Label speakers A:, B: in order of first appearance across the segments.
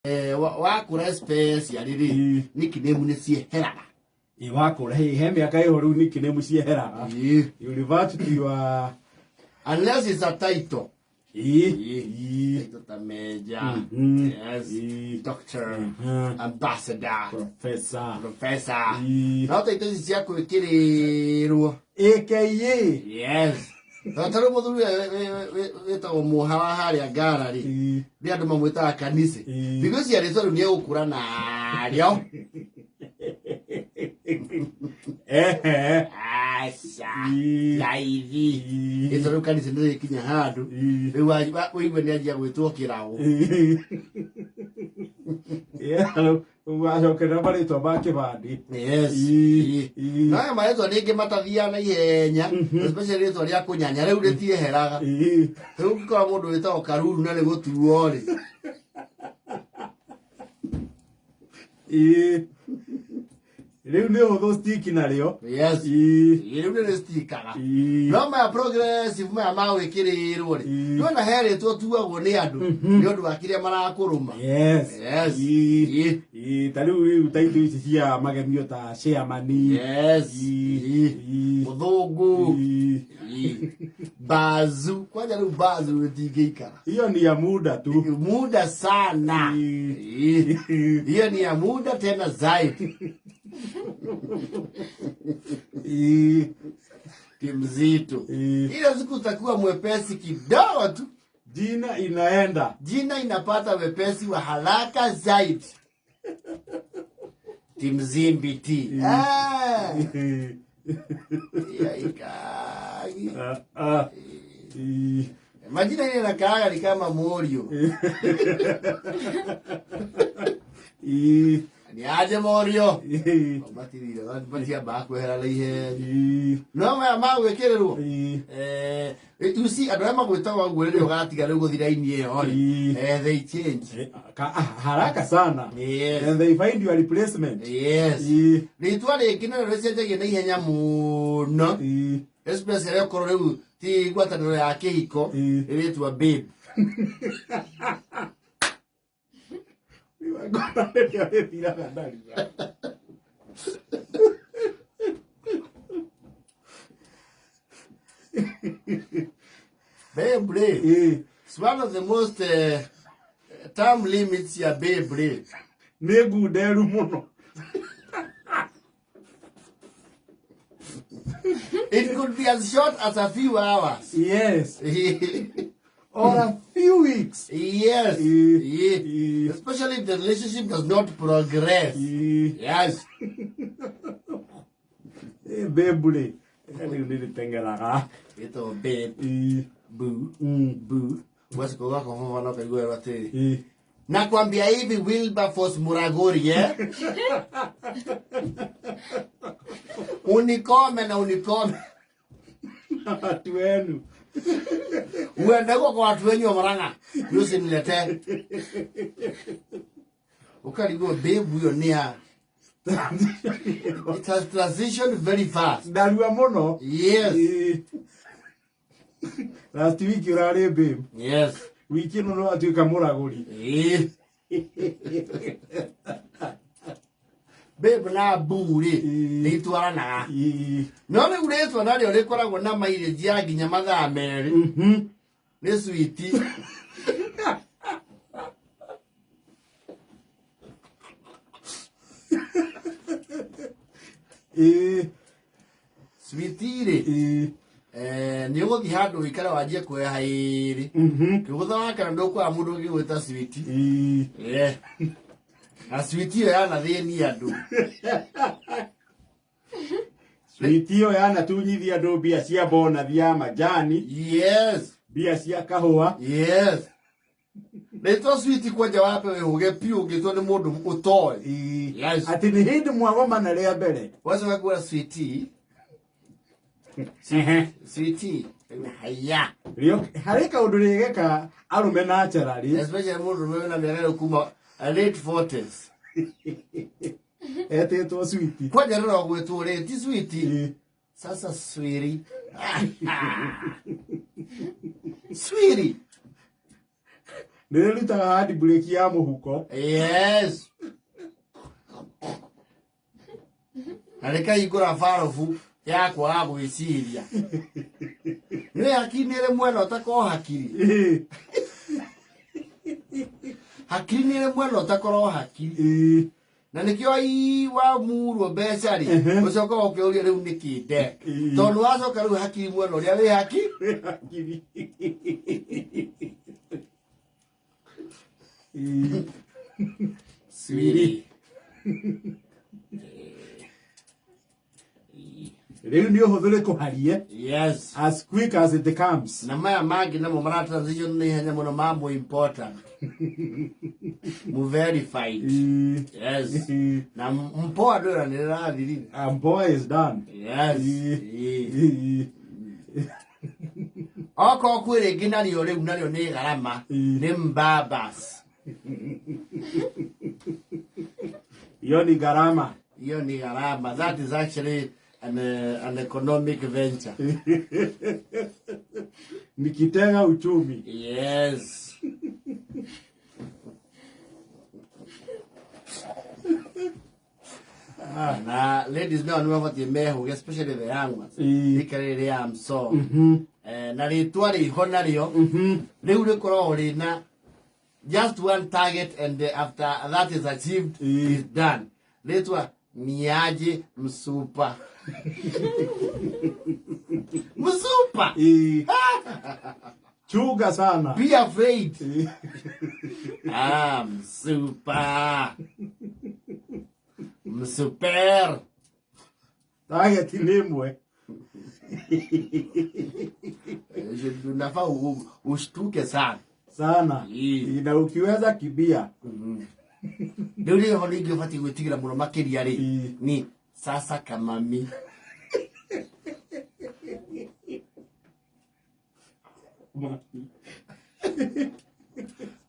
A: wakura space ya riri nickname ni cieheraga
B: wakura he miaka iho riu nickname cieheraga university wa
A: unless it's a title title major yes doctor ambassador professor no title cia kwikirirwo
B: aka
A: yes Tataru muthuri wetagwo muhawa haria ngarari ndi andu mamwitaga kanise because ya ritwa ni ukura na ryo laivi ito kanise ndi kinya handu riu waigwe ni ajia gwitwo kirao
B: wacokera maritwa ma kibandi
A: yes na maritwa ningi matathia na ihenya especially ritwa ria kunyanya riu ritieheraga riu ngikora mundu witagwo karuru na ni gutuo ri
B: riu ni huthu stick na rio
A: yes riu ni stickaga no ma progressive ma wikirirwo ri no na heretwo tuagwo ni andu ni undu wa kiria marakuruma
B: yes tariu taito ici cia magemio ta chairman
A: yes muthungu bazu kwanja riu bazu ndingeikara
B: hiyo ni ya muda tu
A: muda sana hiyo ni ya muda tena zaidi kimzito ile siku utakuwa mwepesi kidogo tu
B: jina inaenda
A: jina inapata wepesi wa haraka zaidi timzimbiti majina ile nakaaga ni kama morio ni aje morio matirire batia baku hera leihe no ma gwekererwo you see adama gwitawa gwere ugatiga riu guthira ini iyo they change
B: haraka sana
A: yes.
B: And they find your replacement
A: yes ritwa ringi na recienjagia na ihenya muno especially okoro riu ti gwataniro ya kihiko ritwa babe Babe, it's one of the most term limits ya babe.
B: Neguderu muno.
A: It could be as short as a few hours.
B: Yes. Or a few weeks.
A: Yes. Especially if the relationship does not progress. Yes.
B: Babe.
A: Ito babe. Boo. Boo. What's going on? Nakwambia hivi Wilberforce Muragori unikome na unikome
B: watu wenu
A: uende kwa watu wenyu wa Murang'a usinilete ukarigo babe huyo nia it has transitioned very fast
B: dalua mono
A: yes
B: last week urare babe
A: yes
B: wiki no atuika Muragori
A: babe na buri nitwarana none uretwa nari ore koragwo na maire jia ginya mathaa meri ni sweetie sweetie ni uguthi handu wikara wajie kueha iri kigutha wakana ndukwa mundu gigwita sweetie na sweetie yana thini andu
B: sweetie yana tunyithia andu bia cia bona thia majani
A: yes
B: bia cia kahua
A: yes Leto sweetie kwanja wape we uge piu gitwo ni mundu utoe yes
B: ati ni hindi mwagoma na ria mbere
A: wazo wagura sweetie sweetie haya
B: rio harika undu rigeka arume naturally
A: especially mundu na miaka kuma late 40s
B: to sweetie
A: kwanja ro gwetwo late sweetie sasa sweetie sweetie
B: nĩrĩrutaga handbrake ya mũhuko.
A: Yes. Areka igora farofu yakwa ya gwĩciria. Nĩ hakiri nĩ mwena ũtakorwo hakiri. Hakiri nĩ mwena ũtakorwo hakiri. Na nikio ai wa murwo mbeca ri ucoka ukeuria riu nikinde tondu wacoka riu hakiri mwena uria wi hakiri swiri
B: riu ni uhuthire kuharie.
A: Yes,
B: as quick as it comes.
A: Na maya mangi namo mara transition ni hanya muno mambo important mu verified. Yes. Na mpoa ndora ni rathiri.
B: Mpoa is done.
A: Yes. Oko kwire nginario riu nario ni garama ni mbabas.
B: Iyo ni garama.
A: Iyo ni garama. That is actually an economic venture.
B: Nikitenga uchumi.
A: Yes. Na ladies no know what you meho, especially the young ones. Ikarere am so. Na ritwa riho nario. Riu rikorwo rina just one target, and after that is achieved is done. Ritwa niaje Msupa. Msupa.
B: Chuga sana.
A: Be afraid. Msupa. Msuper.
B: Target ilimwe.
A: Unafaa ushtuke sana.
B: Sana. Na ukiweza kibia.
A: Ndio holingi ufati gwitigira muno makiria ri ni sasa kamami.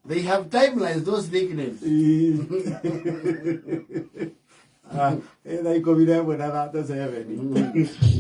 A: They have timelines, those nicknames.
B: They go with them when I 7.